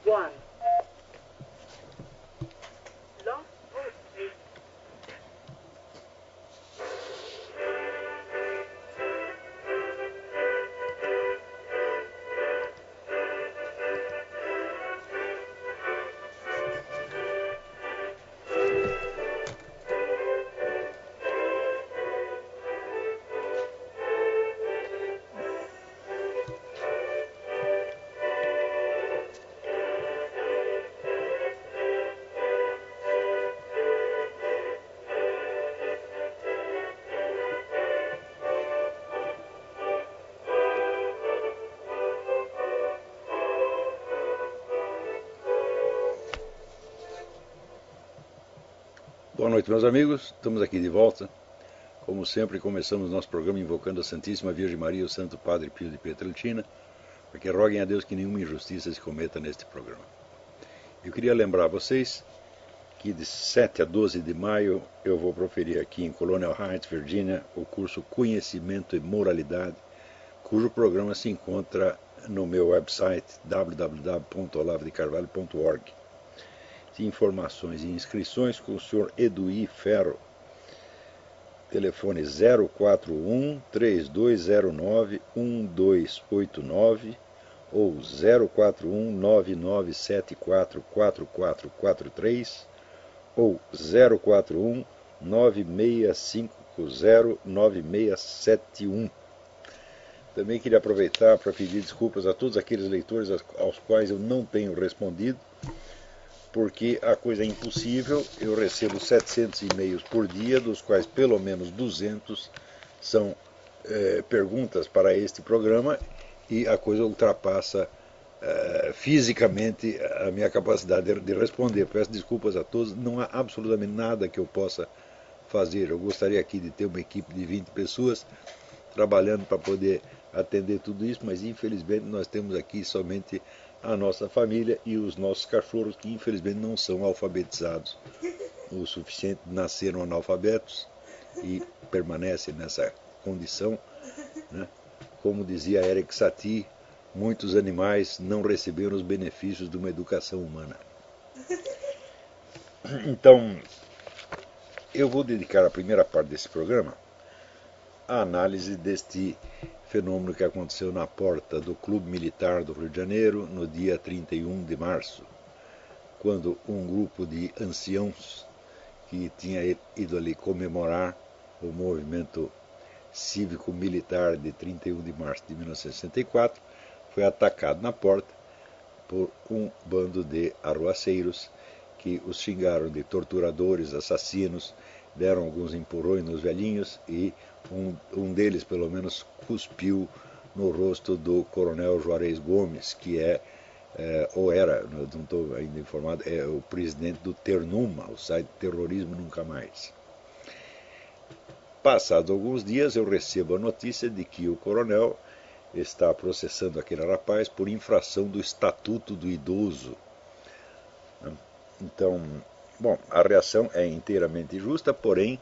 1. Blog Talk Radio. Boa noite, meus amigos. Estamos aqui de volta. Como sempre, começamos nosso programa invocando a Santíssima Virgem Maria e o Santo Padre Pio de Pietrelcina, para que roguem a Deus que nenhuma injustiça se cometa neste programa. Eu queria lembrar a vocês que de 7 a 12 de maio eu vou proferir aqui em Colonial Heights, Virgínia, o curso Conhecimento e Moralidade, cujo programa se encontra no meu website www.olavodecarvalho.org. Informações e inscrições com o Sr. Eduí Ferro. Telefone 041-3209-1289 ou 041-9974-4443 ou 041-9650-9671. Também queria aproveitar para pedir desculpas a todos aqueles leitores aos quais eu não tenho respondido, porque a coisa é impossível. Eu recebo 700 e-mails por dia, dos quais pelo menos 200 são perguntas para este programa, e a coisa ultrapassa fisicamente a minha capacidade de responder. Peço desculpas a todos, não há absolutamente nada que eu possa fazer. Eu gostaria aqui de ter uma equipe de 20 pessoas trabalhando para poder atender tudo isso, mas infelizmente nós temos aqui somente a nossa família e os nossos cachorros, que infelizmente não são alfabetizados o suficiente, nasceram analfabetos e permanecem nessa condição, né? Como dizia Eric Satie, muitos animais não receberam os benefícios de uma educação humana. Então, eu vou dedicar a primeira parte desse programa à análise deste fenômeno que aconteceu na porta do Clube Militar do Rio de Janeiro no dia 31 de março, quando um grupo de anciãos que tinha ido ali comemorar o movimento cívico-militar de 31 de março de 1964 foi atacado na porta por um bando de arruaceiros que os xingaram de torturadores, assassinos, deram alguns empurrões nos velhinhos e um deles, pelo menos, cuspiu no rosto do coronel Juarez Gomes, que ou era, não estou ainda informado, é o presidente do Ternuma, o site Terrorismo Nunca Mais. Passados alguns dias, eu recebo a notícia de que o coronel está processando aquele rapaz por infração do Estatuto do Idoso. Então, bom, a reação é inteiramente justa, porém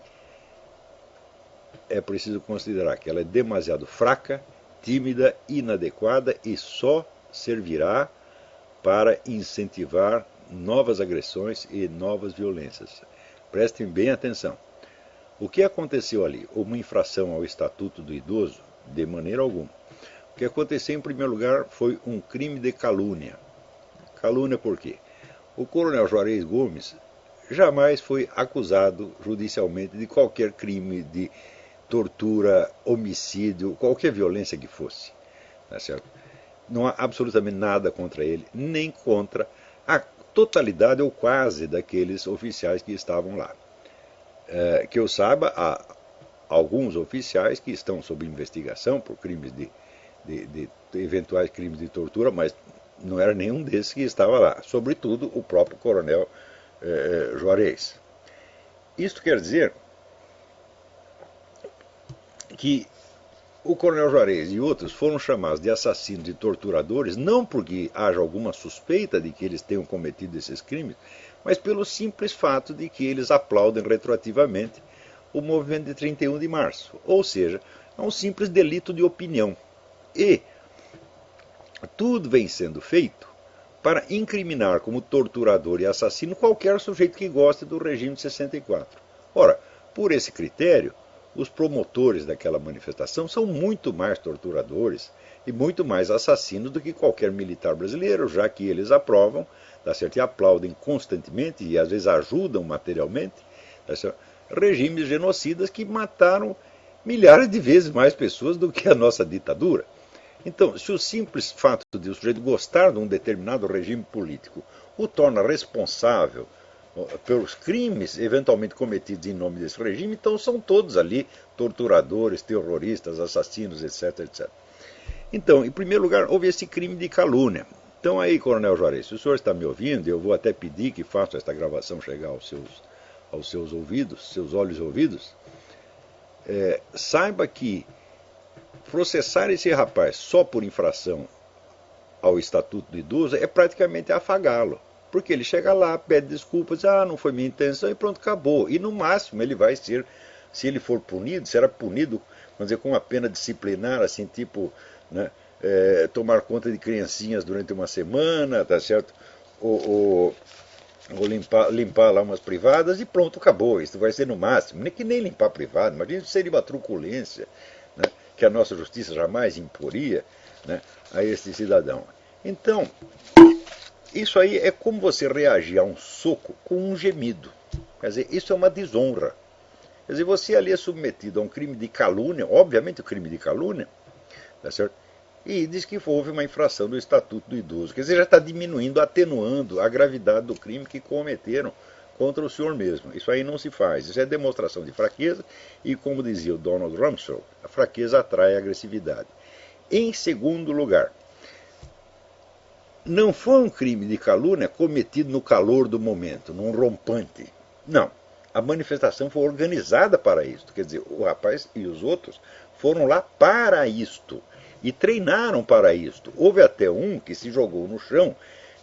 é preciso considerar que ela é demasiado fraca, tímida, inadequada e só servirá para incentivar novas agressões e novas violências. Prestem bem atenção. O que aconteceu ali? Uma infração ao Estatuto do Idoso? De maneira alguma. O que aconteceu, em primeiro lugar, foi um crime de calúnia. Calúnia por quê? O coronel Juarez Gomes jamais foi acusado judicialmente de qualquer crime de tortura, homicídio, qualquer violência que fosse. Tá certo? Não há absolutamente nada contra ele, nem contra a totalidade ou quase daqueles oficiais que estavam lá. Que eu saiba, há alguns oficiais que estão sob investigação por crimes de eventuais crimes de tortura, mas não era nenhum desses que estava lá. Sobretudo o próprio coronel Juarez. Isto quer dizer que o coronel Juarez e outros foram chamados de assassinos e torturadores não porque haja alguma suspeita de que eles tenham cometido esses crimes, mas pelo simples fato de que eles aplaudem retroativamente o movimento de 31 de março. Ou seja, é um simples delito de opinião. E tudo vem sendo feito para incriminar como torturador e assassino qualquer sujeito que goste do regime de 64. Ora, por esse critério, os promotores daquela manifestação são muito mais torturadores e muito mais assassinos do que qualquer militar brasileiro, já que eles aprovam, tá certo? E aplaudem constantemente e às vezes ajudam materialmente, tá certo? Regimes genocidas que mataram milhares de vezes mais pessoas do que a nossa ditadura. Então, se o simples fato de o sujeito gostar de um determinado regime político o torna responsável pelos crimes eventualmente cometidos em nome desse regime, então são todos ali torturadores, terroristas, assassinos, etc, etc. Então, em primeiro lugar, houve esse crime de calúnia. Então aí, Coronel Juarez, se o senhor está me ouvindo, eu vou até pedir que faça esta gravação chegar aos seus ouvidos, seus olhos e ouvidos, saiba que processar esse rapaz só por infração ao Estatuto do Idoso é praticamente afagá-lo. Porque ele chega lá, pede desculpas, não foi minha intenção e pronto, acabou. E no máximo ele vai ser, se ele for punido, será punido, vamos dizer, com uma pena disciplinar, assim, tipo, né, tomar conta de criancinhas durante uma semana, tá certo? Ou limpar lá umas privadas e pronto, acabou. Isso vai ser no máximo. Nem que nem limpar privado, imagina se seria uma truculência, né, que a nossa justiça jamais imporia, né, a este cidadão. Então, isso aí é como você reagir a um soco com um gemido. Quer dizer, isso é uma desonra. Quer dizer, você ali é submetido a um crime de calúnia, obviamente o crime de calúnia, tá certo? E diz que houve uma infração do Estatuto do Idoso. Quer dizer, já está diminuindo, atenuando a gravidade do crime que cometeram contra o senhor mesmo. Isso aí não se faz. Isso é demonstração de fraqueza e, como dizia o Donald Rumsfeld, a fraqueza atrai a agressividade. Em segundo lugar, não foi um crime de calúnia cometido no calor do momento, num rompante. Não. A manifestação foi organizada para isto. Quer dizer, o rapaz e os outros foram lá para isto. E treinaram para isto. Houve até um que se jogou no chão,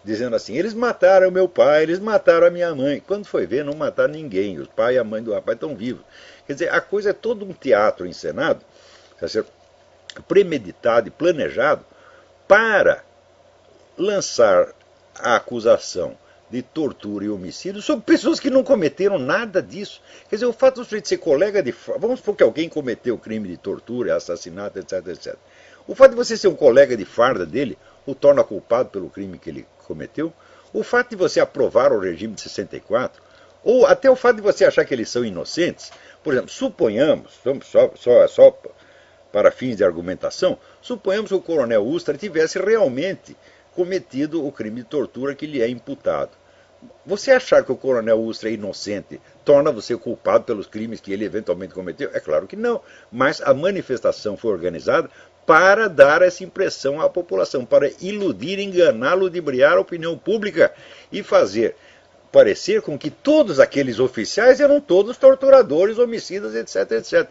dizendo assim, eles mataram meu pai, eles mataram a minha mãe. Quando foi ver, não mataram ninguém. O pai e a mãe do rapaz estão vivos. Quer dizer, a coisa é todo um teatro encenado, tá certo? Premeditado e planejado para lançar a acusação de tortura e homicídio sobre pessoas que não cometeram nada disso. Quer dizer, o fato do sujeito ser colega de... Vamos supor que alguém cometeu crime de tortura, assassinato, etc, etc. O fato de você ser um colega de farda dele o torna culpado pelo crime que ele cometeu. O fato de você aprovar o regime de 64, ou até o fato de você achar que eles são inocentes. Por exemplo, suponhamos, só para fins de argumentação, suponhamos que o coronel Ustra tivesse realmente cometido o crime de tortura que lhe é imputado. Você achar que o coronel Ustra é inocente torna você culpado pelos crimes que ele eventualmente cometeu? É claro que não. Mas a manifestação foi organizada para dar essa impressão à população, para iludir, enganar, ludibriar a opinião pública e fazer parecer com que todos aqueles oficiais eram todos torturadores, homicidas, etc, etc.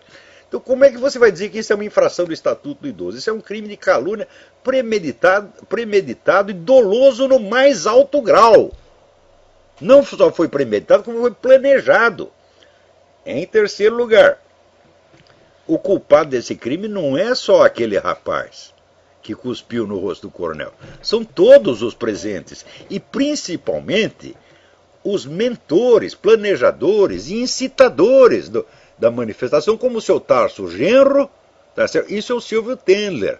Então, como é que você vai dizer que isso é uma infração do Estatuto do Idoso? Isso é um crime de calúnia premeditado e doloso no mais alto grau. Não só foi premeditado, como foi planejado. Em terceiro lugar, o culpado desse crime não é só aquele rapaz que cuspiu no rosto do coronel. São todos os presentes. E, principalmente, os mentores, planejadores e incitadores da manifestação, como o seu Tarso Genro, tá certo? Isso é o Silvio Tendler.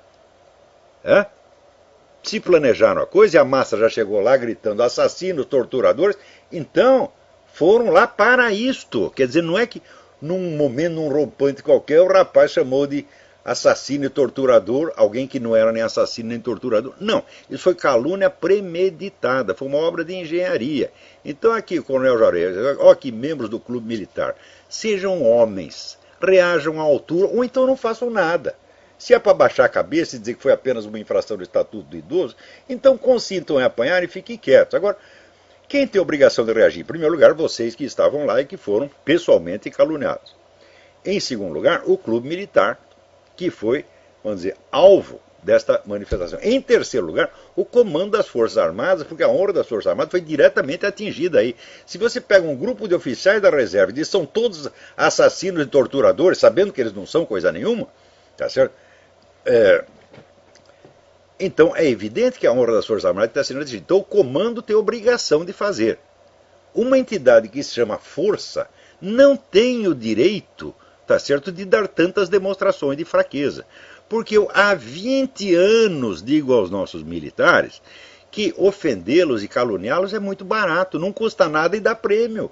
Se planejaram a coisa e a massa já chegou lá gritando assassinos, torturadores, então foram lá para isto. Quer dizer, não é que num momento, num rompante qualquer, o rapaz chamou de assassino e torturador alguém que não era nem assassino nem torturador. Não, isso foi calúnia premeditada, foi uma obra de engenharia. Então aqui, Coronel Juarez, aqui membros do clube militar, sejam homens, reajam à altura ou então não façam nada. Se é para baixar a cabeça e dizer que foi apenas uma infração do Estatuto do Idoso, então consintam em apanhar e fiquem quietos. Agora, quem tem a obrigação de reagir? Em primeiro lugar, vocês que estavam lá e que foram pessoalmente caluniados. Em segundo lugar, o clube militar, que foi, vamos dizer, alvo desta manifestação. Em terceiro lugar, o comando das Forças Armadas, porque a honra das Forças Armadas foi diretamente atingida aí. Se você pega um grupo de oficiais da reserva e diz que são todos assassinos e torturadores, sabendo que eles não são coisa nenhuma, tá certo? Então é evidente que a honra das Forças Armadas está sendo atingida. Então o comando tem obrigação de fazer. Uma entidade que se chama força não tem o direito, tá certo, de dar tantas demonstrações de fraqueza. Porque eu, há 20 anos digo aos nossos militares que ofendê-los e caluniá-los é muito barato, não custa nada e dá prêmio.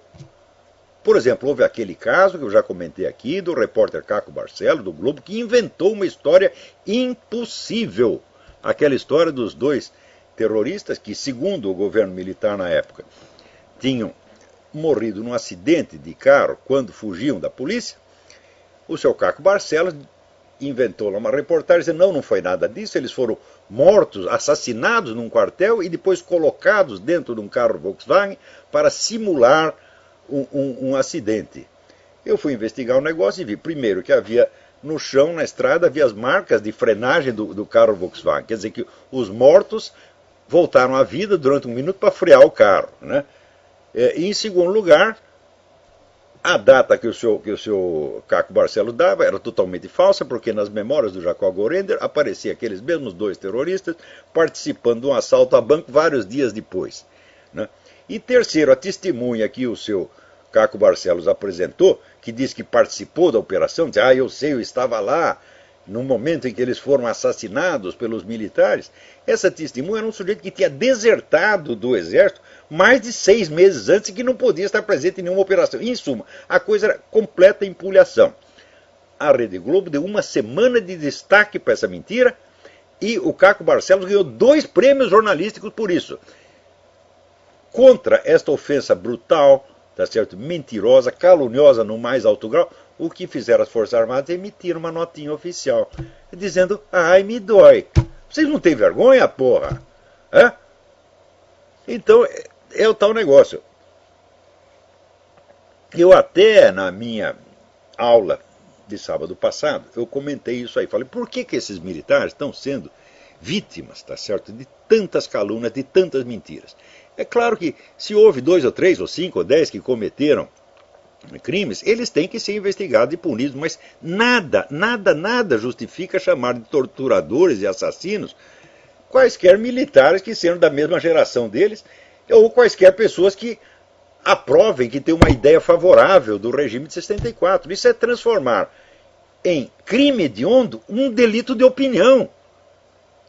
Por exemplo, houve aquele caso que eu já comentei aqui do repórter Caco Barcelos, do Globo, que inventou uma história impossível. Aquela história dos dois terroristas que, segundo o governo militar na época, tinham morrido num acidente de carro quando fugiam da polícia. O seu Caco Barcelos inventou lá uma reportagem dizendo não foi nada disso, eles foram mortos, assassinados num quartel e depois colocados dentro de um carro Volkswagen para simular um acidente. Eu fui investigar o negócio e vi, primeiro, que havia no chão, na estrada, havia as marcas de frenagem do carro Volkswagen. Quer dizer que os mortos voltaram à vida durante um minuto para frear o carro, né? E, em segundo lugar, a data que o seu Caco Barcelos dava era totalmente falsa, porque nas memórias do Jacob Gorender apareciam aqueles mesmos dois terroristas participando de um assalto a banco vários dias depois, né? E terceiro, a testemunha que o seu Caco Barcelos apresentou, que diz que participou da operação, diz, eu sei, eu estava lá, no momento em que eles foram assassinados pelos militares. Essa testemunha era um sujeito que tinha desertado do exército mais de 6 meses antes e que não podia estar presente em nenhuma operação. Em suma, a coisa era completa empulhação. A Rede Globo deu uma semana de destaque para essa mentira e o Caco Barcelos ganhou 2 prêmios jornalísticos por isso. Contra esta ofensa brutal, tá certo, mentirosa, caluniosa no mais alto grau, o que fizeram as Forças Armadas é emitir uma notinha oficial, dizendo, ai, me dói. Vocês não têm vergonha, porra? Hã? Então, é o tal negócio. Eu até, na minha aula de sábado passado, eu comentei isso aí. Falei, por que esses militares estão sendo vítimas, tá certo, de tantas calúnias, de tantas mentiras? É claro que se houve 2 ou 3 ou 5 ou 10 que cometeram crimes, eles têm que ser investigados e punidos, mas nada justifica chamar de torturadores e assassinos quaisquer militares que sejam da mesma geração deles, ou quaisquer pessoas que aprovem, que tenham uma ideia favorável do regime de 64. Isso é transformar em crime hediondo um delito de opinião.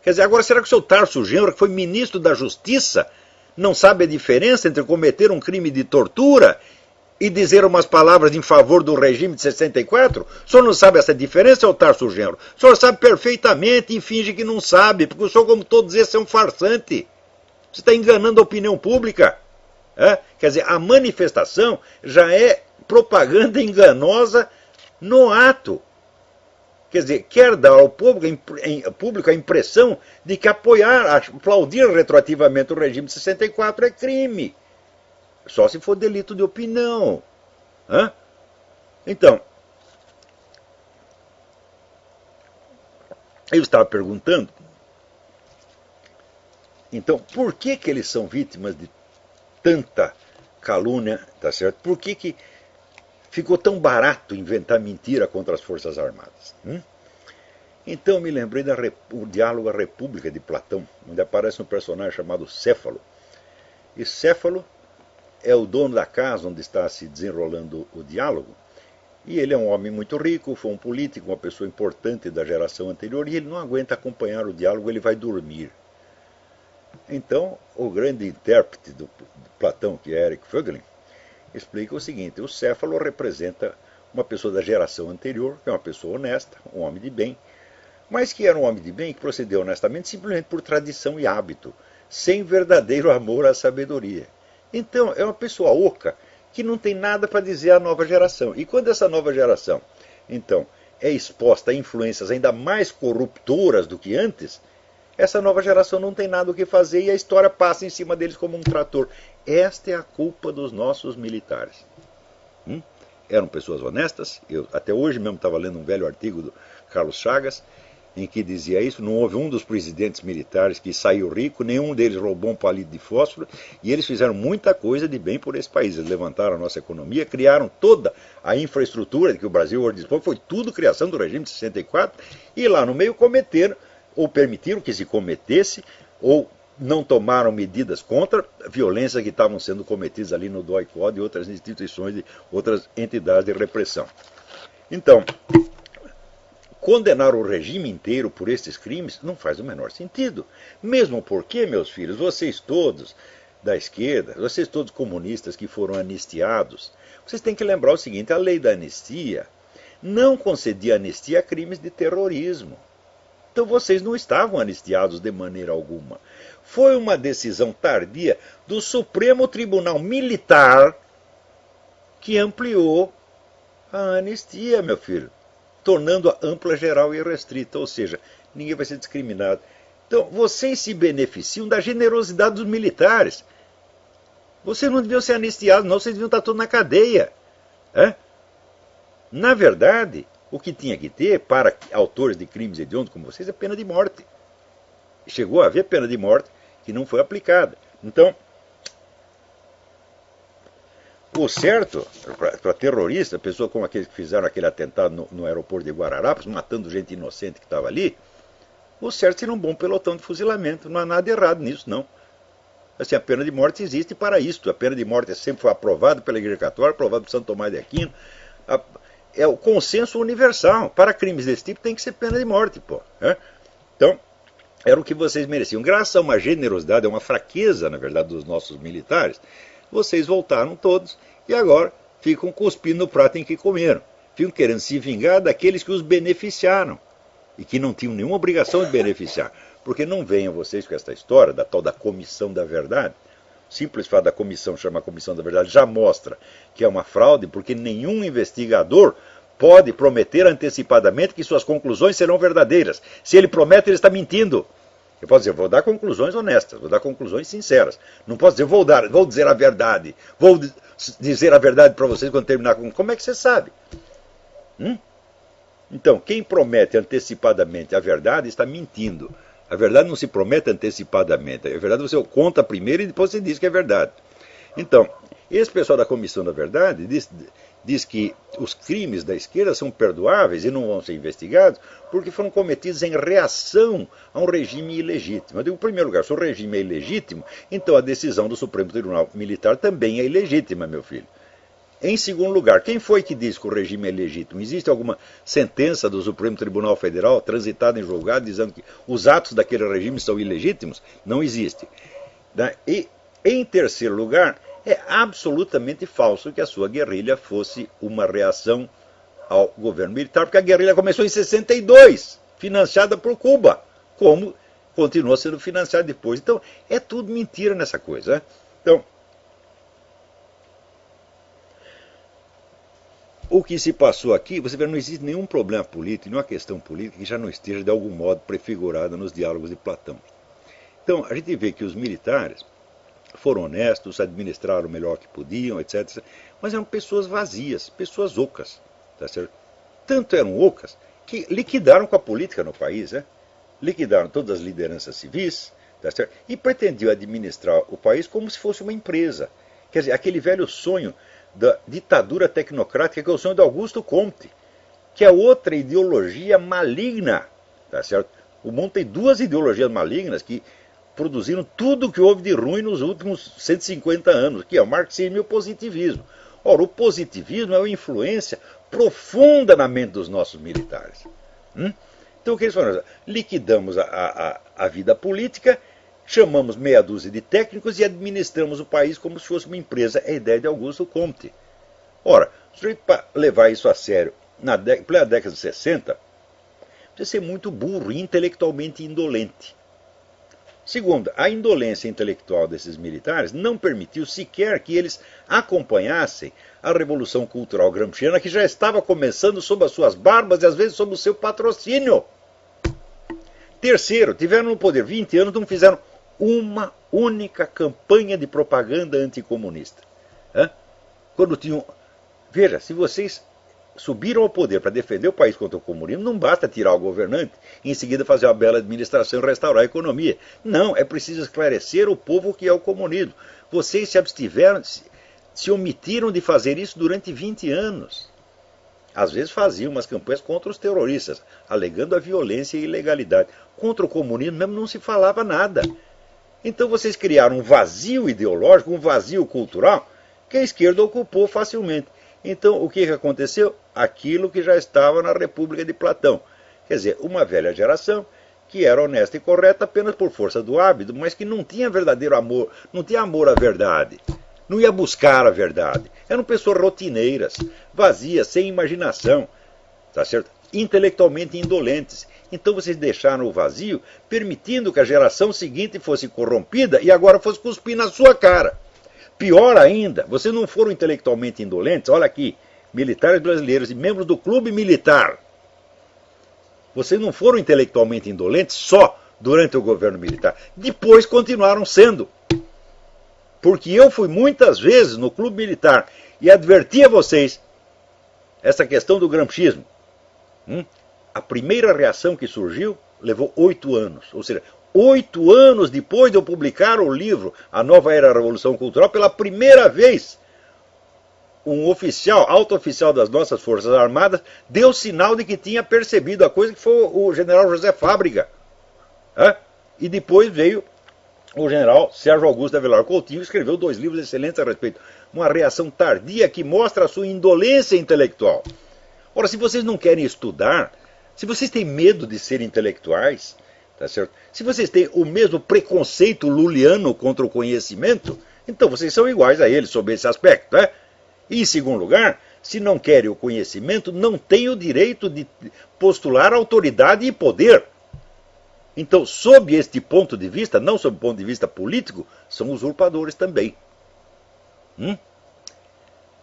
Quer dizer, agora será que o seu Tarso Genro, que foi ministro da Justiça, não sabe a diferença entre cometer um crime de tortura e dizer umas palavras em favor do regime de 64? O senhor não sabe essa diferença, seu Tarso Genro? O senhor sabe perfeitamente e finge que não sabe, porque o senhor, como todos esses, é um farsante. Você está enganando a opinião pública. Quer dizer, a manifestação já é propaganda enganosa no ato. Quer dizer, quer dar ao público a impressão de que aplaudir retroativamente o regime de 64 é crime. Só se for delito de opinião. Então, eu estava perguntando, então, por que eles são vítimas de tanta calúnia, tá certo? Por que ficou tão barato inventar mentira contra as Forças Armadas? Então me lembrei do diálogo A República de Platão, onde aparece um personagem chamado Céfalo. E Céfalo é o dono da casa onde está se desenrolando o diálogo, e ele é um homem muito rico, foi um político, uma pessoa importante da geração anterior, e ele não aguenta acompanhar o diálogo, ele vai dormir. Então, o grande intérprete do Platão, que é Eric Voegelin, explica o seguinte: o Céfalo representa uma pessoa da geração anterior, que é uma pessoa honesta, um homem de bem, mas que era um homem de bem que procedeu honestamente simplesmente por tradição e hábito, sem verdadeiro amor à sabedoria. Então, é uma pessoa oca que não tem nada para dizer à nova geração. E quando essa nova geração, então, é exposta a influências ainda mais corruptoras do que antes, essa nova geração não tem nada o que fazer e a história passa em cima deles como um trator. Esta é a culpa dos nossos militares. Eram pessoas honestas. Eu até hoje mesmo estava lendo um velho artigo do Carlos Chagas, em que dizia isso. Não houve um dos presidentes militares que saiu rico, nenhum deles roubou um palito de fósforo, e eles fizeram muita coisa de bem por esse país. Eles levantaram a nossa economia, criaram toda a infraestrutura de que o Brasil hoje dispõe, foi tudo criação do regime de 64, e lá no meio cometeram ou permitiram que se cometesse, ou não tomaram medidas contra a violência que estavam sendo cometidas ali no DOI-CODE e outras instituições, de outras entidades de repressão. Então, condenar o regime inteiro por estes crimes não faz o menor sentido. Mesmo porque, meus filhos, vocês todos da esquerda, vocês todos comunistas que foram anistiados, vocês têm que lembrar o seguinte: a lei da anistia não concedia anistia a crimes de terrorismo. Então vocês não estavam anistiados de maneira alguma. Foi uma decisão tardia do Supremo Tribunal Militar que ampliou a anistia, meu filho, tornando-a ampla, geral e restrita, ou seja, ninguém vai ser discriminado. Então, vocês se beneficiam da generosidade dos militares. Vocês não deviam ser anistiados, não, vocês deviam estar todos na cadeia. Na verdade, o que tinha que ter para autores de crimes hediondos como vocês é pena de morte. Chegou a haver pena de morte que não foi aplicada. Então, o certo para terrorista, pessoa como aqueles que fizeram aquele atentado no aeroporto de Guararapes, matando gente inocente que estava ali, o certo seria um bom pelotão de fuzilamento. Não há nada errado nisso, não. Assim, a pena de morte existe para isto. A pena de morte sempre foi aprovada pela Igreja Católica, aprovada por Santo Tomás de Aquino. É o consenso universal. Para crimes desse tipo tem que ser pena de morte, pô. Então, era o que vocês mereciam. Graças a uma generosidade, a uma fraqueza, na verdade, dos nossos militares, vocês voltaram todos e agora ficam cuspindo no prato em que comeram. Ficam querendo se vingar daqueles que os beneficiaram e que não tinham nenhuma obrigação de beneficiar. Porque não venham vocês com essa história da tal da Comissão da Verdade. O simples fato da comissão chamar Comissão da Verdade já mostra que é uma fraude, porque nenhum investigador pode prometer antecipadamente que suas conclusões serão verdadeiras. Se ele promete, ele está mentindo. Eu posso dizer, vou dar conclusões honestas, vou dar conclusões sinceras. Não posso dizer, vou dizer a verdade. Vou dizer a verdade para vocês quando terminar com... Como é que você sabe? Então, quem promete antecipadamente a verdade está mentindo. A verdade não se promete antecipadamente. A verdade você conta primeiro e depois você diz que é verdade. Então, esse pessoal da Comissão da Verdade diz que os crimes da esquerda são perdoáveis e não vão ser investigados porque foram cometidos em reação a um regime ilegítimo. Eu digo, em primeiro lugar, se o regime é ilegítimo, então a decisão do Supremo Tribunal Militar também é ilegítima, meu filho. Em segundo lugar, quem foi que disse que o regime é legítimo? Existe alguma sentença do Supremo Tribunal Federal transitada em julgado dizendo que os atos daquele regime são ilegítimos? Não existe. E, em terceiro lugar, é absolutamente falso que a sua guerrilha fosse uma reação ao governo militar, porque a guerrilha começou em 62, financiada por Cuba, como continuou sendo financiada depois. Então, é tudo mentira nessa coisa. Então, o que se passou aqui, você vê, não existe nenhum problema político, nenhuma questão política que já não esteja de algum modo prefigurada nos diálogos de Platão. Então, a gente vê que os militares foram honestos, administraram o melhor que podiam, etc. Mas eram pessoas vazias, pessoas ocas. Tá certo? Tanto eram ocas que liquidaram com a política no país, liquidaram todas as lideranças civis, tá certo? E pretendiam administrar o país como se fosse uma empresa. Quer dizer, aquele velho sonho da ditadura tecnocrática, que é o sonho de Augusto Comte, que é outra ideologia maligna. Tá certo? O mundo tem duas ideologias malignas que produziram tudo o que houve de ruim nos últimos 150 anos, que é o marxismo e o positivismo. Ora, o positivismo é uma influência profunda na mente dos nossos militares. Então o que eles falaram? Liquidamos a vida política, chamamos meia dúzia de técnicos e administramos o país como se fosse uma empresa. É a ideia de Augusto Comte. Ora, para levar isso a sério, na plena década de 60, precisa ser muito burro e intelectualmente indolente. Segundo, a indolência intelectual desses militares não permitiu sequer que eles acompanhassem a Revolução Cultural Gramsciana, que já estava começando sob as suas barbas e às vezes sob o seu patrocínio. Terceiro, tiveram no poder 20 anos, não fizeram uma única campanha de propaganda anticomunista. Quando tinham... Veja, se vocês subiram ao poder para defender o país contra o comunismo, não basta tirar o governante e em seguida fazer uma bela administração e restaurar a economia. Não, é preciso esclarecer o povo o que é o comunismo. Vocês se abstiveram, se omitiram de fazer isso durante 20 anos. Às vezes faziam umas campanhas contra os terroristas, alegando a violência e ilegalidade. Contra o comunismo mesmo não se falava nada. Então vocês criaram um vazio ideológico, um vazio cultural, que a esquerda ocupou facilmente. Então o que aconteceu? Aquilo que já estava na República de Platão. Quer dizer, uma velha geração que era honesta e correta apenas por força do hábito, mas que não tinha verdadeiro amor, não tinha amor à verdade. Não ia buscar a verdade. Eram pessoas rotineiras, vazias, sem imaginação, tá certo? Intelectualmente indolentes. Então vocês deixaram o vazio, permitindo que a geração seguinte fosse corrompida e agora fosse cuspir na sua cara. Pior ainda, vocês não foram intelectualmente indolentes, olha aqui, militares brasileiros e membros do clube militar. Vocês não foram intelectualmente indolentes só durante o governo militar. Depois continuaram sendo. Porque eu fui muitas vezes no clube militar e adverti a vocês essa questão do gramscismo. A primeira reação que surgiu levou 8 anos. Ou seja, 8 anos depois de eu publicar o livro A Nova Era da Revolução Cultural, pela primeira vez, um oficial, alto oficial das nossas Forças Armadas, deu sinal de que tinha percebido a coisa, que foi o general José Fábrega. E depois veio o general Sérgio Augusto Avelar Coutinho, que escreveu 2 livros excelentes a respeito. Uma reação tardia que mostra a sua indolência intelectual. Ora, se vocês não querem estudar, se vocês têm medo de ser intelectuais, tá certo? Se vocês têm o mesmo preconceito luliano contra o conhecimento, então vocês são iguais a eles sob esse aspecto, né? E, em segundo lugar, se não querem o conhecimento, não têm o direito de postular autoridade e poder. Então, sob este ponto de vista, não sob o ponto de vista político, são usurpadores também.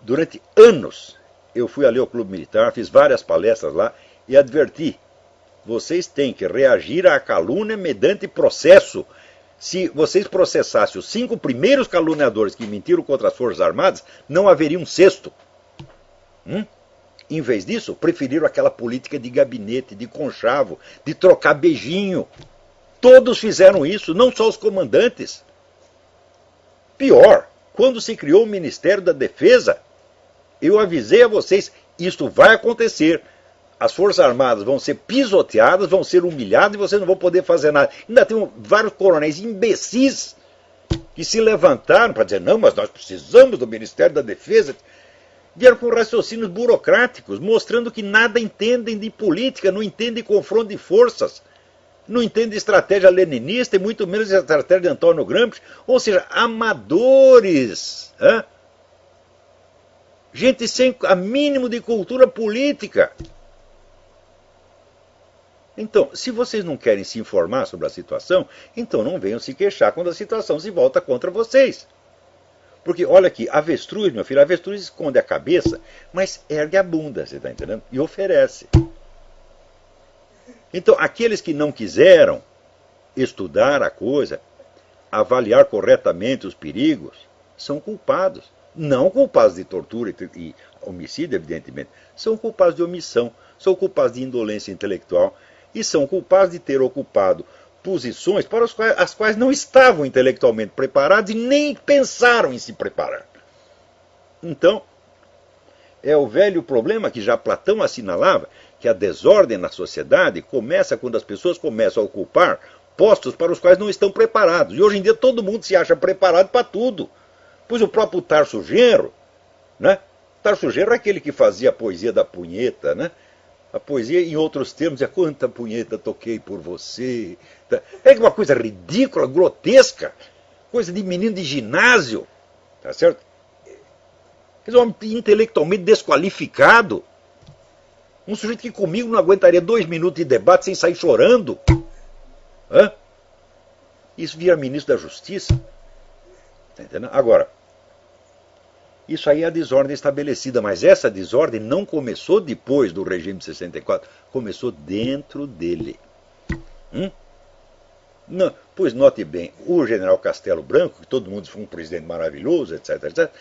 Durante anos, eu fui ali ao Clube Militar, fiz várias palestras lá e adverti: vocês têm que reagir à calúnia mediante processo. Se vocês processassem os 5 primeiros caluniadores que mentiram contra as Forças Armadas, não haveria um 6º. Em vez disso, preferiram aquela política de gabinete, de conchavo, de trocar beijinho. Todos fizeram isso, não só os comandantes. Pior, quando se criou o Ministério da Defesa, eu avisei a vocês, isso vai acontecer. As Forças Armadas vão ser pisoteadas, vão ser humilhadas e vocês não vão poder fazer nada. Ainda tem vários coronéis imbecis que se levantaram para dizer: não, mas nós precisamos do Ministério da Defesa. Vieram com raciocínios burocráticos, mostrando que nada entendem de política, não entendem confronto de forças, não entendem estratégia leninista e muito menos a estratégia de Antônio Gramsci. Ou seja, amadores. Gente sem a mínimo de cultura política. Então, se vocês não querem se informar sobre a situação, então não venham se queixar quando a situação se volta contra vocês. Porque, olha aqui, avestruz, meu filho, avestruz esconde a cabeça, mas ergue a bunda, você está entendendo? E oferece. Então, aqueles que não quiseram estudar a coisa, avaliar corretamente os perigos, são culpados. Não culpados de tortura e homicídio, evidentemente. São culpados de omissão, são culpados de indolência intelectual, e são culpados de ter ocupado posições para as quais não estavam intelectualmente preparados e nem pensaram em se preparar. Então, é o velho problema que já Platão assinalava, que a desordem na sociedade começa quando as pessoas começam a ocupar postos para os quais não estão preparados. E hoje em dia todo mundo se acha preparado para tudo. Pois o próprio Tarso Genro, né? Tarso Genro é aquele que fazia a poesia da punheta, né? A poesia, em outros termos, é quanta punheta toquei por você. É uma coisa ridícula, grotesca, coisa de menino de ginásio, tá certo? É um homem intelectualmente desqualificado. Um sujeito que comigo não aguentaria 2 minutos de debate sem sair chorando. Isso vira ministro da Justiça. Tá entendendo? Agora, isso aí é a desordem estabelecida, mas essa desordem não começou depois do regime de 64, começou dentro dele. Não, pois note bem, o general Castelo Branco, que todo mundo foi um presidente maravilhoso, etc., etc.,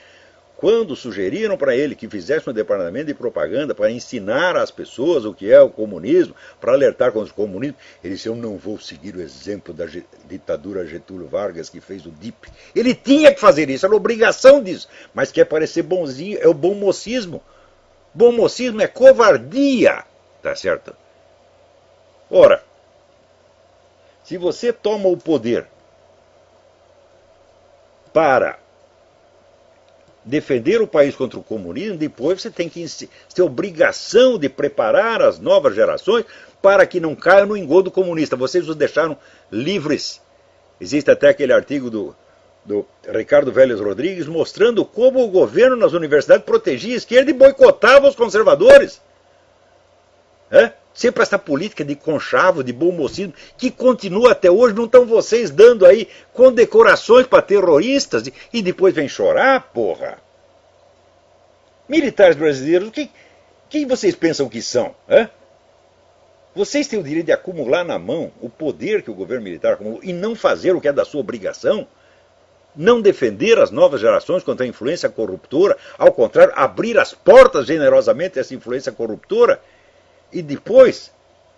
quando sugeriram para ele que fizesse um departamento de propaganda para ensinar às pessoas o que é o comunismo, para alertar contra o comunismo, ele disse: eu não vou seguir o exemplo da ditadura Getúlio Vargas que fez o DIP. Ele tinha que fazer isso, era obrigação disso, mas quer parecer bonzinho, é o bom mocismo. Bom mocismo é covardia, tá certo? Ora, se você toma o poder para defender o país contra o comunismo, depois você tem que ter obrigação de preparar as novas gerações para que não caiam no engodo comunista. Vocês os deixaram livres. Existe até aquele artigo do Ricardo Vélez Rodrigues mostrando como o governo nas universidades protegia a esquerda e boicotava os conservadores. Sempre essa política de conchavo, de bom mocismo, que continua até hoje. Não estão vocês dando aí condecorações para terroristas e depois vem chorar, porra? Militares brasileiros, quem vocês pensam que são? Vocês têm o direito de acumular na mão o poder que o governo militar acumulou e não fazer o que é da sua obrigação? Não defender as novas gerações contra a influência corruptora, ao contrário, abrir as portas generosamente a essa influência corruptora? E depois,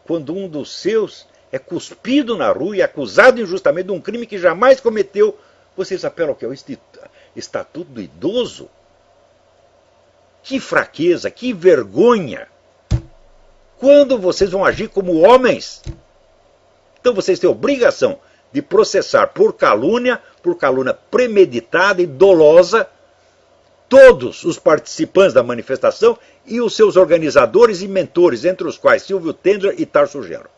quando um dos seus é cuspido na rua e acusado injustamente de um crime que jamais cometeu, vocês apelam ao que é o Estatuto do Idoso? Que fraqueza, que vergonha! Quando vocês vão agir como homens? Então vocês têm obrigação de processar por calúnia premeditada e dolosa, todos os participantes da manifestação e os seus organizadores e mentores, entre os quais Silvio Tendler e Tarso Genro.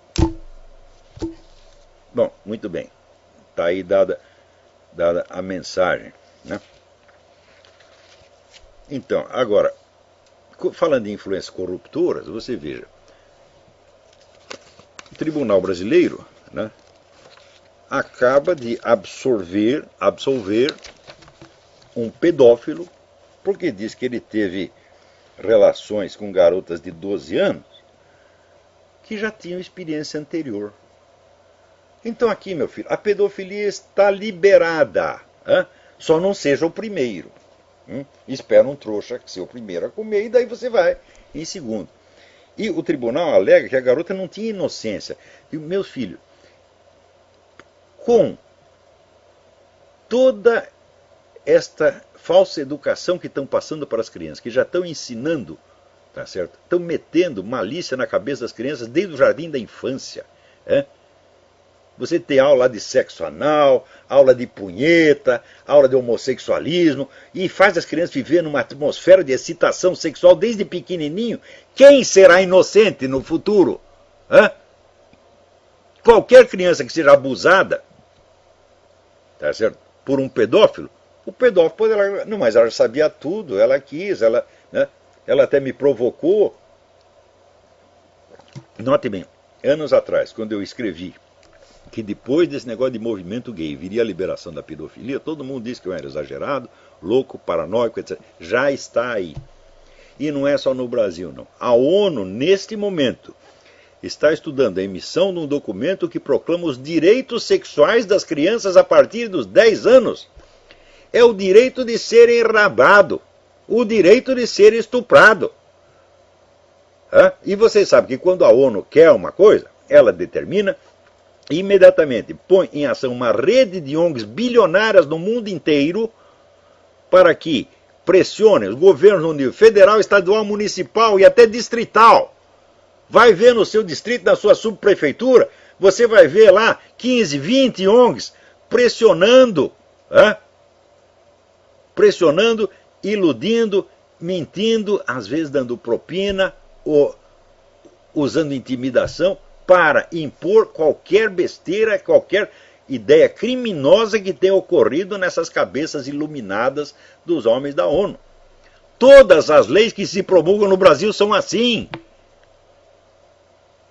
Bom, muito bem. Está aí dada a mensagem, né? Então, agora, falando em influências corruptoras, você veja, o Tribunal Brasileiro, né, acaba de absolver um pedófilo porque diz que ele teve relações com garotas de 12 anos que já tinham experiência anterior. Então aqui, meu filho, a pedofilia está liberada. Só não seja o primeiro. Espera um trouxa ser o primeiro a comer e daí você vai em segundo. E o tribunal alega que a garota não tinha inocência. E, meus filhos, com toda esta falsa educação que estão passando para as crianças, que já estão ensinando, tá certo? Estão metendo malícia na cabeça das crianças desde o jardim da infância. Você tem aula de sexo anal, aula de punheta, aula de homossexualismo, e faz as crianças viver numa atmosfera de excitação sexual desde pequenininho. Quem será inocente no futuro? Qualquer criança que seja abusada, tá certo, por um pedófilo, o pedófilo pode... Não, mas ela já sabia tudo, ela quis, ela até me provocou. Note bem, anos atrás, quando eu escrevi que depois desse negócio de movimento gay viria a liberação da pedofilia, todo mundo disse que eu era exagerado, louco, paranoico, etc. Já está aí. E não é só no Brasil, não. A ONU, neste momento, está estudando a emissão de um documento que proclama os direitos sexuais das crianças a partir dos 10 anos. É o direito de ser enrabado, o direito de ser estuprado. E vocês sabem que quando a ONU quer uma coisa, ela determina, imediatamente põe em ação uma rede de ONGs bilionárias no mundo inteiro para que pressionem os governos no nível federal, estadual, municipal e até distrital. Vai ver no seu distrito, na sua subprefeitura, você vai ver lá 15, 20 ONGs pressionando, iludindo, mentindo, às vezes dando propina ou usando intimidação para impor qualquer besteira, qualquer ideia criminosa que tenha ocorrido nessas cabeças iluminadas dos homens da ONU. Todas as leis que se promulgam no Brasil são assim.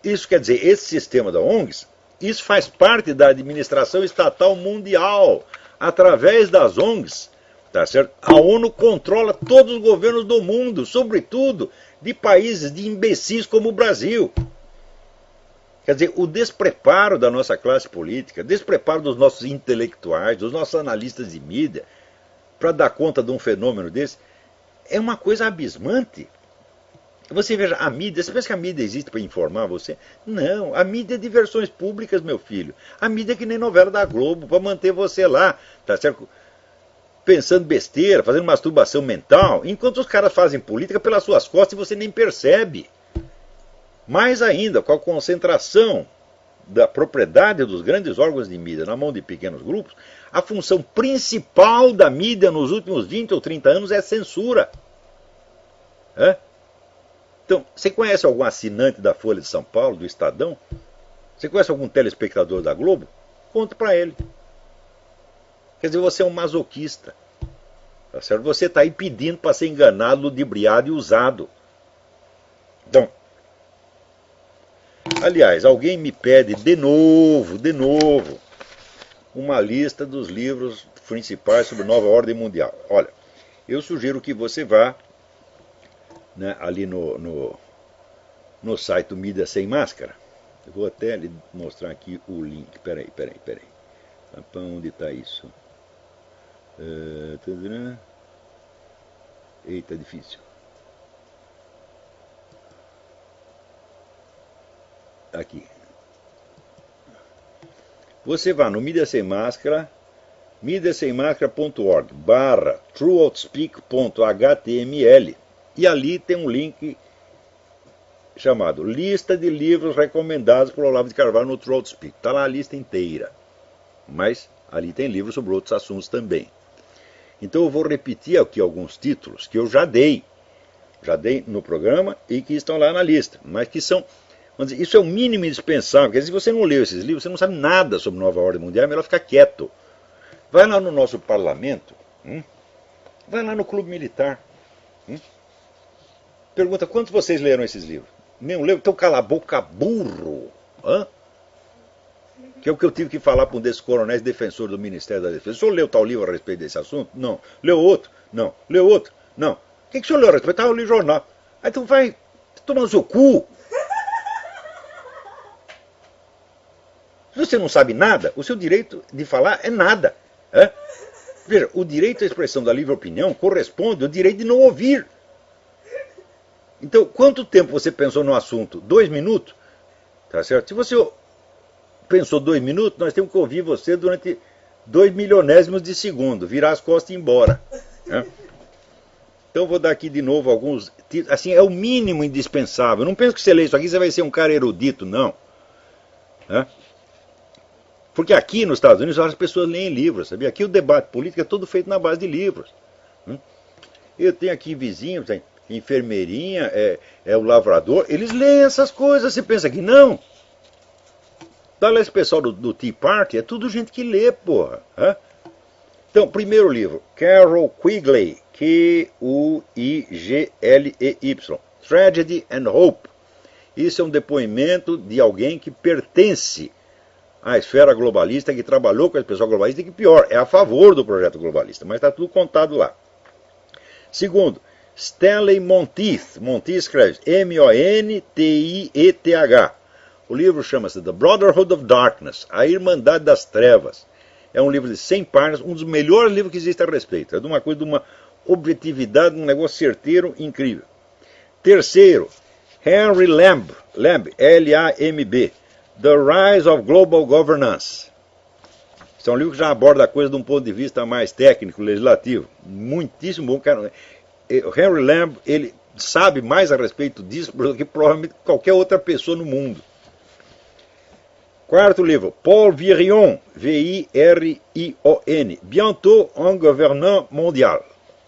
Isso quer dizer, esse sistema da ONGs, isso faz parte da administração estatal mundial. Através das ONGs, tá certo? A ONU controla todos os governos do mundo, sobretudo de países de imbecis como o Brasil. Quer dizer, o despreparo da nossa classe política, despreparo dos nossos intelectuais, dos nossos analistas de mídia, para dar conta de um fenômeno desse, é uma coisa abismante. Você veja, a mídia, você pensa que a mídia existe para informar você? Não, a mídia é de versões públicas, meu filho. A mídia é que nem novela da Globo, para manter você lá, tá certo? pensando besteira, fazendo masturbação mental, enquanto os caras fazem política pelas suas costas e você nem percebe. Mais ainda, com a concentração da propriedade dos grandes órgãos de mídia na mão de pequenos grupos, a função principal da mídia nos últimos 20 ou 30 anos é censura. Então, você conhece algum assinante da Folha de São Paulo, do Estadão? Você conhece algum telespectador da Globo? Conta para ele. Quer dizer, você é um masoquista. Tá certo? Você está aí pedindo para ser enganado, ludibriado e usado. Então, aliás, alguém me pede de novo, uma lista dos livros principais sobre Nova Ordem Mundial. Olha, eu sugiro que você vá, né, ali no site do Mídia Sem Máscara. Eu vou até lhe mostrar aqui o link. Peraí. Onde está isso? Eita, difícil. Aqui. Você vai no Mídia Sem Máscara, mídiasemmáscara.org/trueoutspeak.html, e ali tem um link chamado Lista de livros recomendados por Olavo de Carvalho no TrueOutSpeak. Está lá a lista inteira. Mas ali tem livros sobre outros assuntos também. Então eu vou repetir aqui alguns títulos que eu já dei no programa e que estão lá na lista, mas que são, vamos dizer, isso é o mínimo indispensável, porque se você não leu esses livros, você não sabe nada sobre Nova Ordem Mundial, é melhor ficar quieto. Vai lá no nosso parlamento, vai lá no Clube Militar, pergunta quantos vocês leram esses livros. Nenhum leu? Então cala a boca, burro. Que é o que eu tive que falar para um desses coronéis defensores do Ministério da Defesa. O senhor leu tal livro a respeito desse assunto? Não. Leu outro? Não. Leu outro? Não. O que o senhor leu a respeito? Eu li jornal. Aí então vai tomar no seu cu. Se você não sabe nada, o seu direito de falar é nada. Veja, o direito à expressão da livre opinião corresponde ao direito de não ouvir. Então, quanto tempo você pensou no assunto? 2 minutos? Tá certo? Se você pensou 2 minutos, nós temos que ouvir você durante 2 milionésimos de segundo, virar as costas e ir embora. Então vou dar aqui de novo alguns títulos. Assim, é o mínimo indispensável. Não penso que você lê isso aqui, você vai ser um cara erudito, não. Porque aqui nos Estados Unidos as pessoas leem livros, sabia? Aqui o debate político é todo feito na base de livros. Eu tenho aqui vizinhos, tem enfermeirinha, é o lavrador, eles leem essas coisas, você pensa que não? Tá lá esse pessoal do Tea Party, é tudo gente que lê, porra. Então, primeiro livro, Carol Quigley, Quigley, Tragedy and Hope. Isso é um depoimento de alguém que pertence à esfera globalista, que trabalhou com esse pessoal globalista e que, pior, é a favor do projeto globalista, mas está tudo contado lá. Segundo, Stanley Monteith. Monteith escreve Montieth. O livro chama-se The Brotherhood of Darkness, A Irmandade das Trevas. É um livro de 100 páginas, um dos melhores livros que existe a respeito. É de uma coisa, de uma objetividade, um negócio certeiro, incrível. Terceiro, Henry Lamb, L-A-M-B, The Rise of Global Governance. Esse é um livro que já aborda a coisa de um ponto de vista mais técnico, legislativo. Muitíssimo bom. O Henry Lamb, ele sabe mais a respeito disso do que provavelmente qualquer outra pessoa no mundo. Quarto livro, Paul Virion, V-I-R-I-O-N, Bientôt un gouvernement mondial.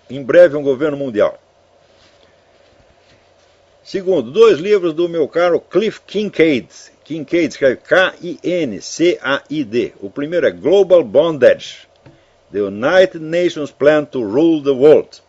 Em breve um governo mundial. Segundo, 2 livros do meu caro Cliff Kincaid. Kincaid escreve K-I-N-C-A-I-D. O primeiro é Global Bondage, The United Nations Plan to Rule the World.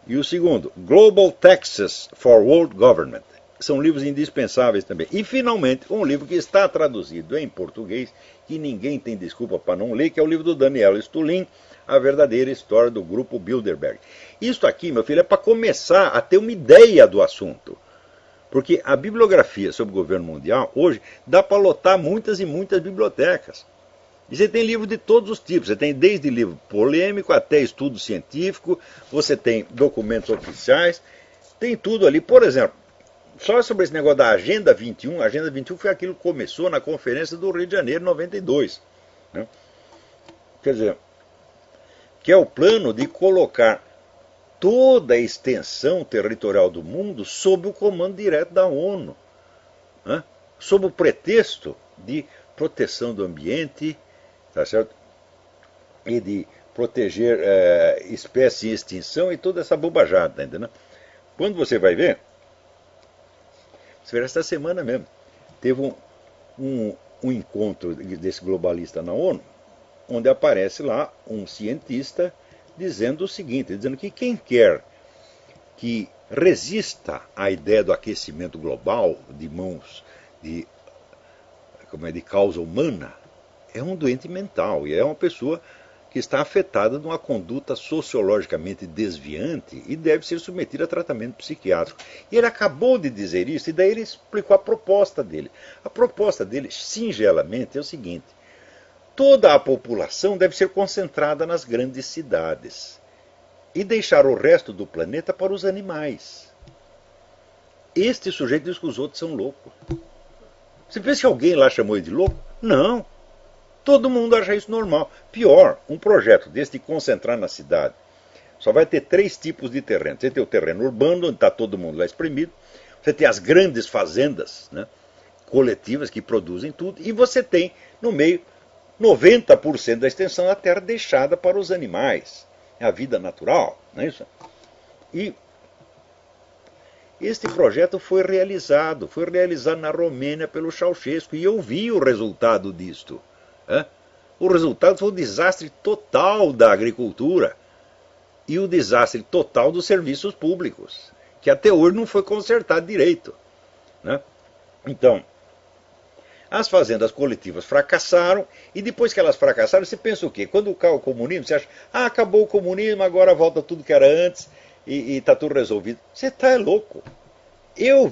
E o segundo, Global Taxes for World Government. São livros indispensáveis também. E, finalmente, um livro que está traduzido em português, que ninguém tem desculpa para não ler, que é o livro do Daniel Stulin, A Verdadeira História do Grupo Bilderberg. Isso aqui, meu filho, é para começar a ter uma ideia do assunto. Porque a bibliografia sobre o governo mundial, hoje, dá para lotar muitas e muitas bibliotecas. E você tem livro de todos os tipos. Você tem desde livro polêmico até estudo científico, você tem documentos oficiais, tem tudo ali. Por exemplo, só sobre esse negócio da Agenda 21, a Agenda 21 foi aquilo que começou na Conferência do Rio de Janeiro, em 92. Quer dizer, que é o plano de colocar toda a extensão territorial do mundo sob o comando direto da ONU, né? Sob o pretexto de proteção do ambiente, tá certo? E de proteger espécies em extinção e toda essa bobajada, tá entendendo? Quando você vai ver, esta semana mesmo, teve um encontro desse globalista na ONU, onde aparece lá um cientista dizendo o seguinte, dizendo que quem quer que resista à ideia do aquecimento global de mãos de causa humana é um doente mental e é uma pessoa que está afetada de uma conduta sociologicamente desviante e deve ser submetida a tratamento psiquiátrico. E ele acabou de dizer isso e daí ele explicou a proposta dele. A proposta dele, singelamente, é o seguinte: toda a população deve ser concentrada nas grandes cidades e deixar o resto do planeta para os animais. Este sujeito diz que os outros são loucos. Você pensa que alguém lá chamou ele de louco? Não. Todo mundo acha isso normal. Pior, um projeto desse de concentrar na cidade só vai ter 3 tipos de terreno. Você tem o terreno urbano, onde está todo mundo lá espremido. Você tem as grandes fazendas, né, coletivas que produzem tudo. E você tem, no meio, 90% da extensão da terra deixada para os animais. É a vida natural, não é isso? E este projeto foi realizado na Romênia pelo Ceausescu. E eu vi o resultado disto. O resultado foi o desastre total da agricultura e o desastre total dos serviços públicos, que até hoje não foi consertado direito, né? Então, as fazendas coletivas fracassaram, e depois que elas fracassaram, você pensa o quê? Quando cai o comunismo, você acha, acabou o comunismo, agora volta tudo que era antes e está tudo resolvido. Você está louco. Eu